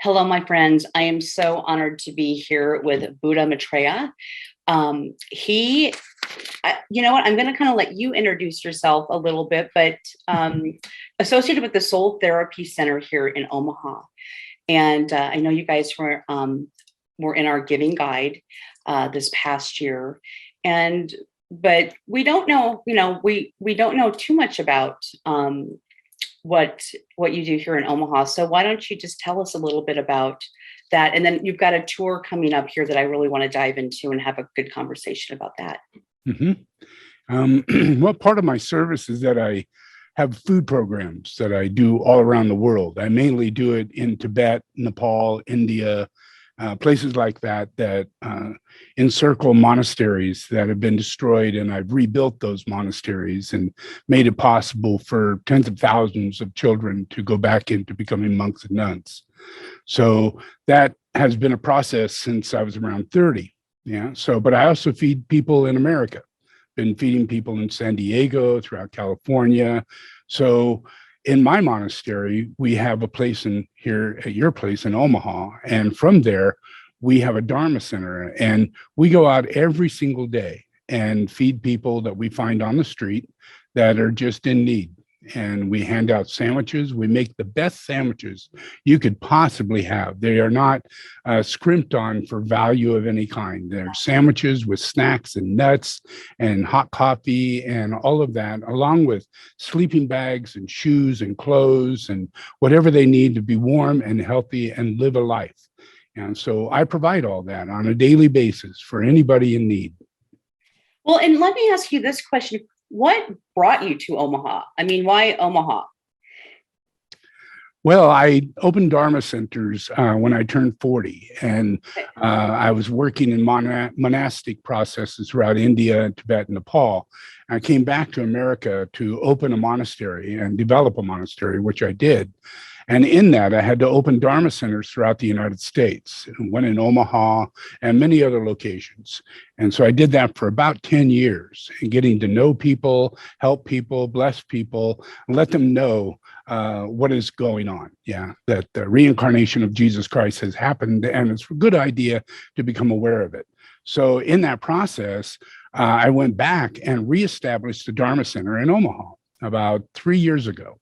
Hello, my friends. I am so honored to be here with Buddha Maitreya. He, you know what? I'm going to kind of let you introduce yourself a little bit, but associated with the Soul Therapy Center here in Omaha. And I know you guys were in our giving guide this past year, but we don't know. We don't know too much about what you do here in Omaha. So why don't you just tell us a little bit about that? And then you've got a tour coming up here that I really want to dive into and have a good conversation about that. Well, part of my service is that I have food programs that I do all around the world. I mainly do it in Tibet, Nepal, India, places like that encircle monasteries that have been destroyed, and I've rebuilt those monasteries and made it possible for tens of thousands of children to go back into becoming monks and nuns. So that has been a process since I was around 30. But I also feed people in America, been feeding people in San Diego, throughout California. So in my monastery, we have a place in here at your place in Omaha. And from there, we have a Dharma Center. And we go out every single day and feed people that we find on the street that are just in need. And we hand out sandwiches. We make the best sandwiches you could possibly have. They are not scrimped on for value of any kind. They're sandwiches with snacks and nuts and hot coffee and all of that, along with sleeping bags and shoes and clothes and whatever they need to be warm and healthy and live a life. And so I provide all that on a daily basis for anybody in need. Well, and let me ask you this question. What brought you to Omaha? I mean, why Omaha? Well, I opened Dharma Centers when I turned 40, and I was working in monastic processes throughout India, Tibet, and Nepal. I came back to America to open a monastery and develop a monastery, which I did. And in that, I had to open Dharma Centers throughout the United States, one in Omaha and many other locations. And so I did that for about 10 years, and getting to know people, help people, bless people, and let them know what is going on. That the reincarnation of Jesus Christ has happened, and it's a good idea to become aware of it. So in that process, I went back and reestablished the Dharma Center in Omaha about 3 years ago.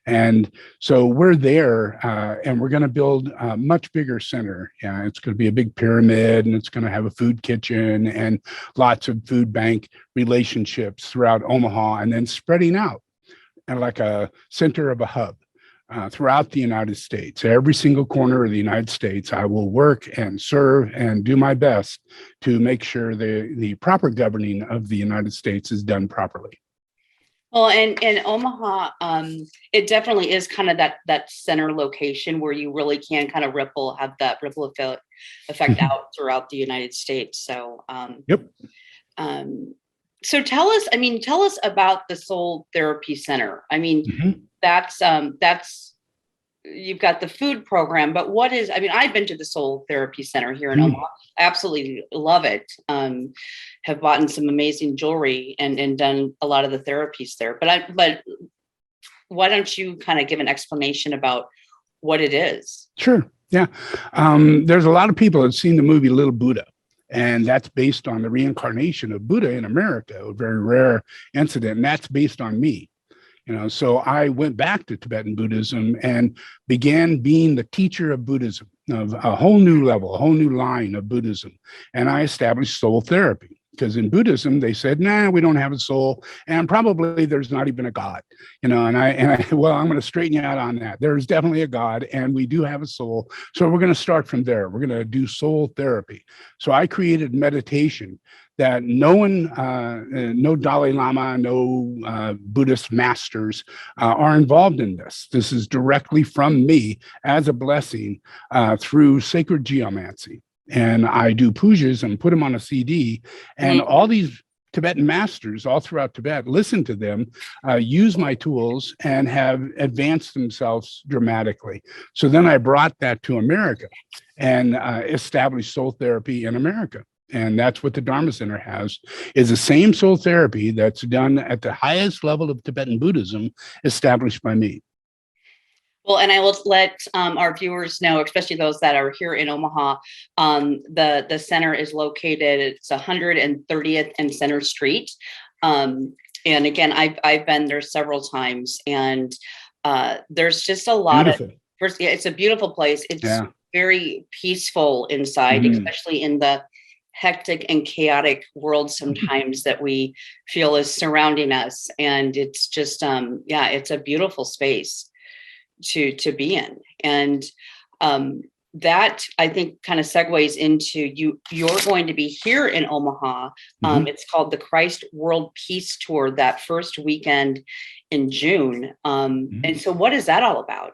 And so we're there, and we're going to build a much bigger center. It's going to be a big pyramid, and it's going to have a food kitchen and lots of food bank relationships throughout Omaha, and then spreading out and like a center of a hub throughout the United States. Every single corner of the United States, I will work and serve and do my best to make sure the proper governing of the United States is done properly. Well, and in Omaha, it definitely is kind of that center location where you really can kind of have that ripple effect out throughout the United States. So, yep. So tell us about the Soul Therapy Center. I mean, that's you've got the food program, but I've been to the Soul Therapy Center here in Omaha. I absolutely love it. Have bought in some amazing jewelry and done a lot of the therapies there. But why don't you kind of give an explanation about what it is? Sure. Yeah. There's a lot of people that have seen the movie Little Buddha, and that's based on the reincarnation of Buddha in America, a very rare incident, and that's based on me. So I went back to Tibetan Buddhism and began being the teacher of Buddhism, of a whole new level, a whole new line of Buddhism. And I established soul therapy, because in Buddhism, they said, nah, we don't have a soul. And probably there's not even a God, and well, I'm going to straighten you out on that. There's definitely a God, and we do have a soul. So we're going to start from there. We're going to do soul therapy. So I created meditation that no one, no Dalai Lama, no Buddhist masters are involved in this. This is directly from me as a blessing through sacred geomancy. And I do pujas and put them on a CD, and all these Tibetan masters all throughout Tibet listen to them, use my tools, and have advanced themselves dramatically. So then I brought that to America and established soul therapy in America. And that's what the Dharma Center has, is the same soul therapy that's done at the highest level of Tibetan Buddhism, established by me. Well, and I will let our viewers know, especially those that are here in Omaha, the center is located, it's 130th and Center Street. And again, I've been there several times, and there's just a lot Beautiful. of, first, yeah, it's a beautiful place. It's Yeah. very peaceful inside, especially in the hectic and chaotic world sometimes that we feel is surrounding us. And it's just, yeah, it's a beautiful space to be in. And that, I think, kind of segues into you're going to be here in Omaha. It's called the Christ World Peace Tour, that first weekend in June. And so what is that all about?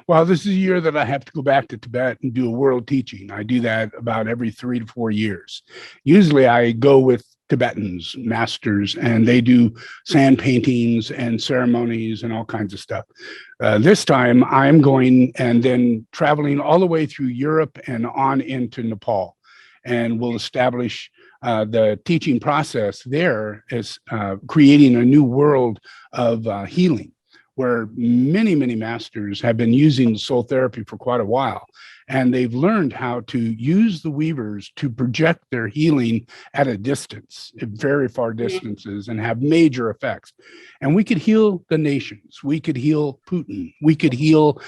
Well, this is a year that I have to go back to Tibet and do a world teaching. I do that about every 3 to 4 years. Usually I go with Tibetans, masters, and they do sand paintings and ceremonies and all kinds of stuff. This time I'm going and then traveling all the way through Europe and on into Nepal, and we'll establish the teaching process there is creating a new world of healing, where many, many masters have been using soul therapy for quite a while. And they've learned how to use the weavers to project their healing at a distance, at very far distances, and have major effects. And we could heal the nations. We could heal Putin. We could heal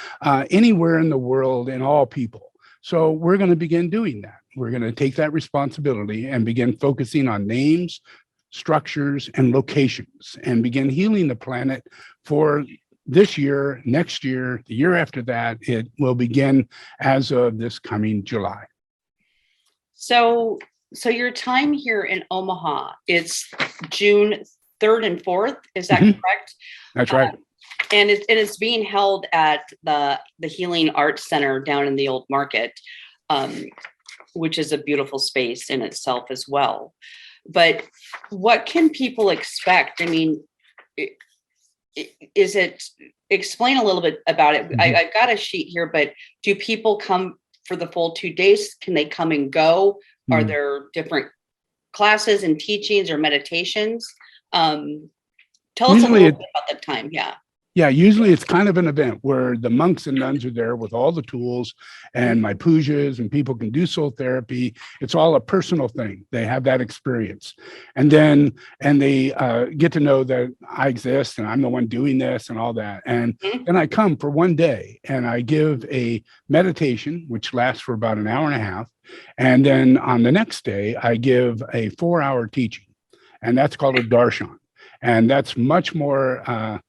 anywhere in the world and all people. So we're going to begin doing that. We're going to take that responsibility and begin focusing on names, structures, and locations, and begin healing the planet for this year, next year, the year after that. It will begin as of this coming July. So your time here in Omaha, it's June 3rd and 4th, is that correct? That's right. And it's being held at the Healing Arts Center down in the Old Market, which is a beautiful space in itself as well. But what can people expect? I mean, explain a little bit about it. I've got a sheet here, but do people come for the full 2 days? Can they come and go? Are there different classes and teachings or meditations? Tell us a little bit about that time. Yeah, usually it's kind of an event where the monks and nuns are there with all the tools and my pujas, and people can do soul therapy. It's all a personal thing. They have that experience. And they get to know that I exist and I'm the one doing this and all that. And then I come for 1 day and I give a meditation, which lasts for about an hour and a half. And then on the next day, I give a 4-hour teaching, and that's called a darshan. And that's much more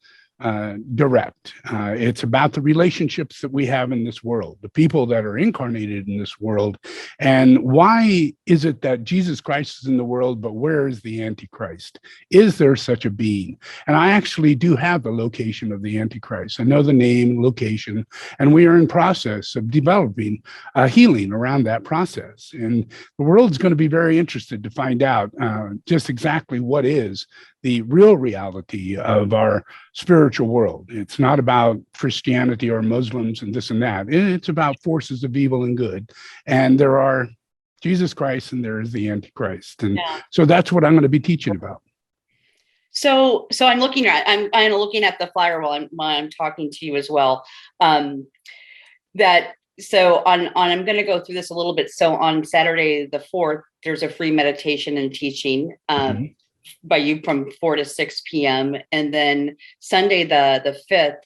direct. It's about the relationships that we have in this world, the people that are incarnated in this world, and why is it that Jesus Christ is in the world, but where is the Antichrist? Is there such a being? And I actually do have the location of the Antichrist. I know the name, location, and we are in process of developing healing around that process. And the world's going to be very interested to find out just exactly what is the real reality of our spiritual world. It's not about Christianity or Muslims and this and that. It's about forces of evil and good. And there are Jesus Christ and there is the Antichrist. And so that's what I'm going to be teaching about. So I'm looking at looking at the flyer while I'm talking to you as well. I'm going to go through this a little bit. So on Saturday the 4th, there's a free meditation and teaching by you from 4 to 6 p.m. And then Sunday, the 5th,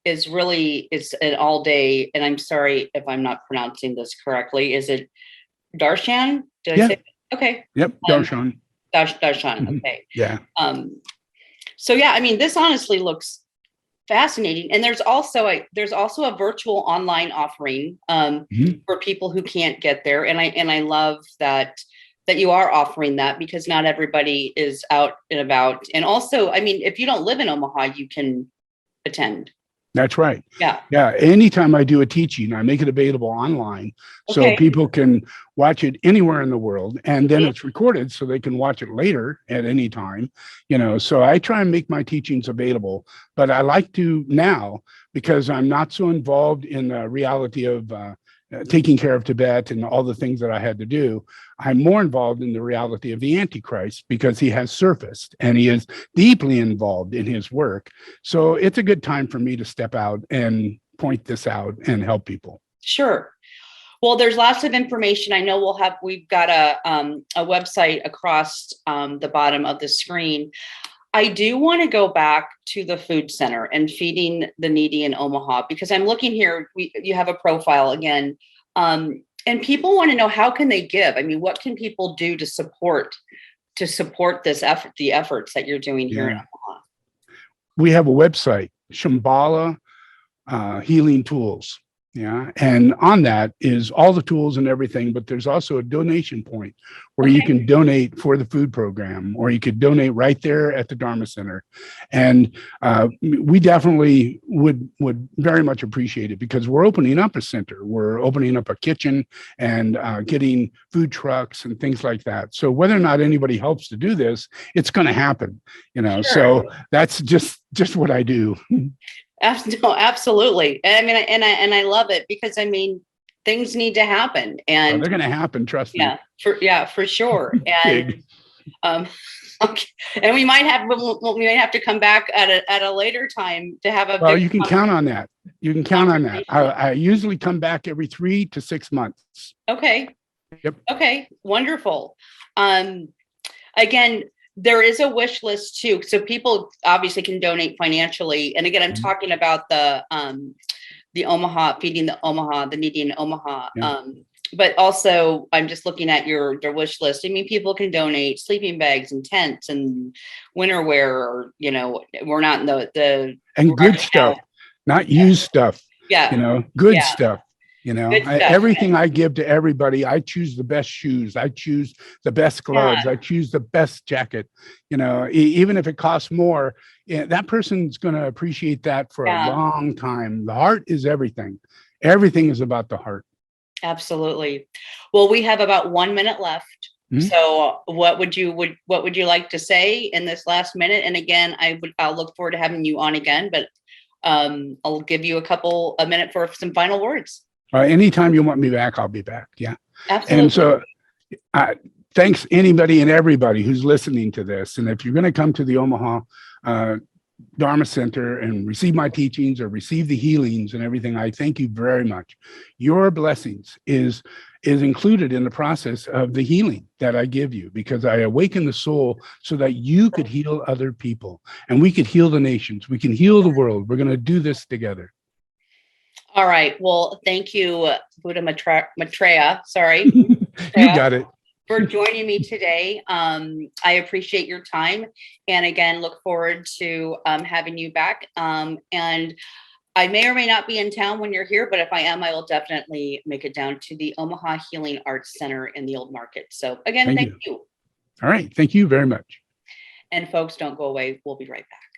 it's an all day. And I'm sorry if I'm not pronouncing this correctly. Is it darshan? Did I say? Okay. Yep. Darshan. Darshan. Okay. Yeah. So yeah, I mean, this honestly looks fascinating. And there's also a virtual online offering for people who can't get there. And I love that you are offering that, because not everybody is out and about. And also, I mean, if you don't live in Omaha, you can attend. That's right. Yeah. Anytime I do a teaching, I make it available online so people can watch it anywhere in the world. And then it's recorded so they can watch it later at any time. So I try and make my teachings available. But I like to now, because I'm not so involved in the reality of taking care of Tibet and all the things that I had to do. I'm more involved in the reality of the Antichrist because he has surfaced and he is deeply involved in his work. So it's a good time for me to step out and point this out and help people. Sure. Well, there's lots of information. I know we've got a website across the bottom of the screen. I do want to go back to the food center and feeding the needy in Omaha, because I'm looking here, you have a profile again, and people want to know, how can they give? I mean, what can people do to support this effort, the efforts that you're doing here in Omaha? We have a website, Shambhala Healing Tools. Yeah. And on that is all the tools and everything, but there's also a donation point where you can donate for the food program, or you could donate right there at the Dharma Center. And we definitely would very much appreciate it, because we're opening up a center. We're opening up a kitchen and getting food trucks and things like that. So whether or not anybody helps to do this, it's going to happen, Sure. So that's just what I do. No, absolutely. I mean, and I love it, because I mean, things need to happen, and they're going to happen. Trust me. For sure. And okay. And we might have to come back at a later time to have a. Well, you can count on that. You can count on that. I usually come back every 3 to 6 months. Okay. Yep. Okay. Wonderful. Again, there is a wish list too, so people obviously can donate financially. And again, I'm talking about the Omaha, feeding the needy in Omaha. Yeah. But also, I'm just looking at your wish list. I mean, people can donate sleeping bags and tents and winter wear, or we're not in the and good stuff, not used stuff. Yeah, good stuff. Everything I give to everybody, I choose the best shoes. I choose the best gloves. I choose the best jacket. Even if it costs more, that person's going to appreciate that for a long time. The heart is everything. Everything is about the heart. Absolutely. Well, we have about 1 minute left. Mm-hmm. So what would you like to say in this last minute? And again, I'll look forward to having you on again, but I'll give you a minute for some final words. Anytime you want me back, I'll be back. Yeah. Absolutely. And so thanks anybody and everybody who's listening to this. And if you're going to come to the Omaha Dharma Center and receive my teachings or receive the healings and everything, I thank you very much. Your blessings is included in the process of the healing that I give you, because I awaken the soul so that you could heal other people, and we could heal the nations. We can heal the world. We're going to do this together. All right. Well, thank you, Buddha Maitreya. Sorry. You got it. For joining me today. I appreciate your time. And again, look forward to having you back. And I may or may not be in town when you're here, but if I am, I will definitely make it down to the Omaha Healing Arts Center in the Old Market. So again, thank you. All right. Thank you very much. And folks, don't go away. We'll be right back.